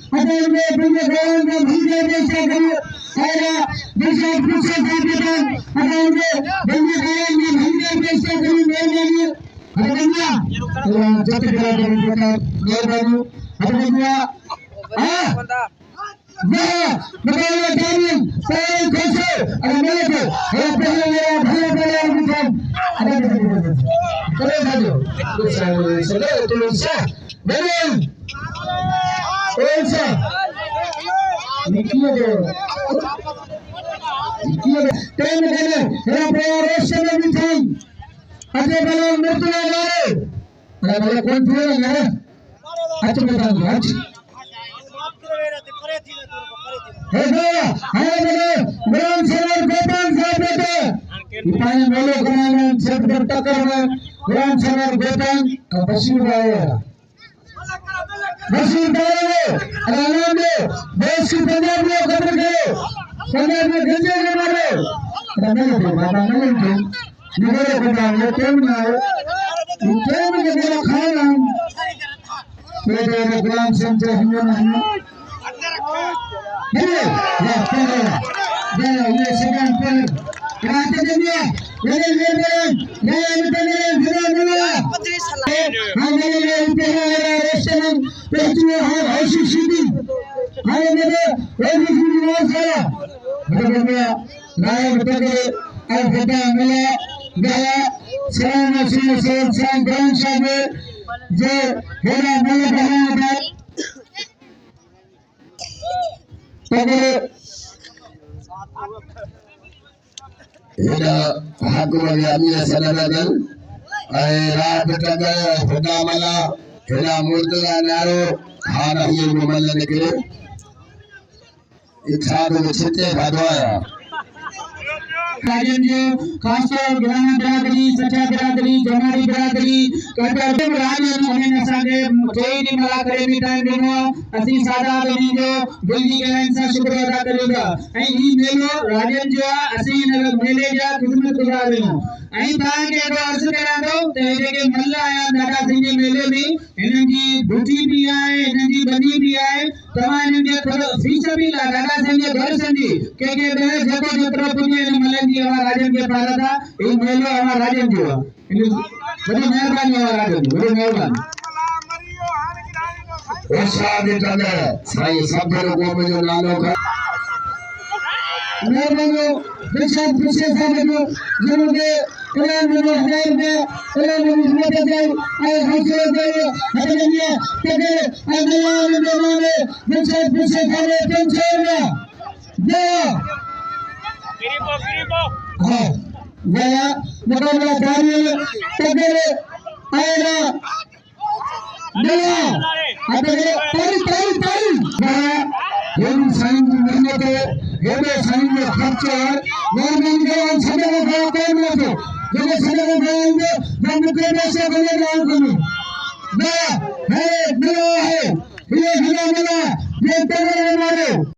अदालते बंदे गवान का भीगे देशा करिए आया देशा पूछे जाते अदालते बंदे गवान का भीगे देशा करिए मेहरबानी अदबिया जत करा बंदा मेहरबानी अदबिया हां ये बताइए जानिए कोई कैसे अरे मेरे को ये पहले मेरा भले भले उठा अरे करे भाजो चलो तुम से मेरे ऐसा निकिए दो टाइम देने मेरा प्रयास में भी था अजय बलवान मृत्यु मारे अरे बोले कौन थे यार अच्छा बता दो आज हे भैया हाय बोले ग्राम सभा गोपाल साहब बेटे इपाई बोलो ग्राम सभा टक्कर में ग्राम सभा गोपाल का बशीर आया बशीर दारे आराम दे देश की पंजाब में खबर करो पंजाब में गंजे के मारे रमेश बाबा नहीं थे निगरे पंजाब में टाइम ना हो टाइम के मेरा खाना मेरे ग्राम सभा हिंदू नहीं ये सेकंड पर कराते देंगे ये हम मेरे रेस्टोरेंट पेचुए हैं ऐसी सीधी हम मेरे ऐसी सीधी ना सारा मेरे नायक बेटे और बेटा मिला गया सलाम सलाम ग्राम साहब जो मेरा मिला बना था ila hakuma ya amina salaladan ay raat taga huda mala ila murtala naro khana ye mumalla nikre ikhadu chite khadwaya राजन जो खासतौर ग्राम बिरादरी सच्चा बिरादरी जमारी बिरादरी कहते राजन उन्हें नसागे कोई नहीं मला करे भी टाइम देनो असी सादा बनी जो दिल्ली के इंसान शुक्र अदा करेगा ऐ ही मेलो राजन जो असी मेले जा खिदमत गुजार देनो ऐ तां के अर्ज करा दो ते के मल्ला आया दादा सिंह के मेले में इनन जी बूटी भी आए इनन जी बनी भी आए तमाम इनके फीस भी ला दादा सिंह के घर संजी के जको जत्र पुण्य मल्ला जी हमारा राजन के पाला था ये मेलो हमारा राजन जो बड़ी मेहरबानी हमारा राजन बड़ी मेहरबानी उस्ताद तले सही सब लोगों में जो नालों का मेहरबानी विशेष विशेष जो जिनके इलाज में हजाम के इलाज में मदद जाए और हौसला जाए हटनिया तके अगला में माने विशेष विशेष हमें टेंशन ना दे हाँ गया मुकाबला जारी तगड़े आएगा गया अतः तारी तारी तारी गया हम साइन महीने के हेबे साइन में खर्च है गवर्नमेंट के समय में काम करना तो जब समय में जाएंगे जब मुझे पैसे बने जाऊं करूं गया है मिला है ये मिला ये तगड़े मारे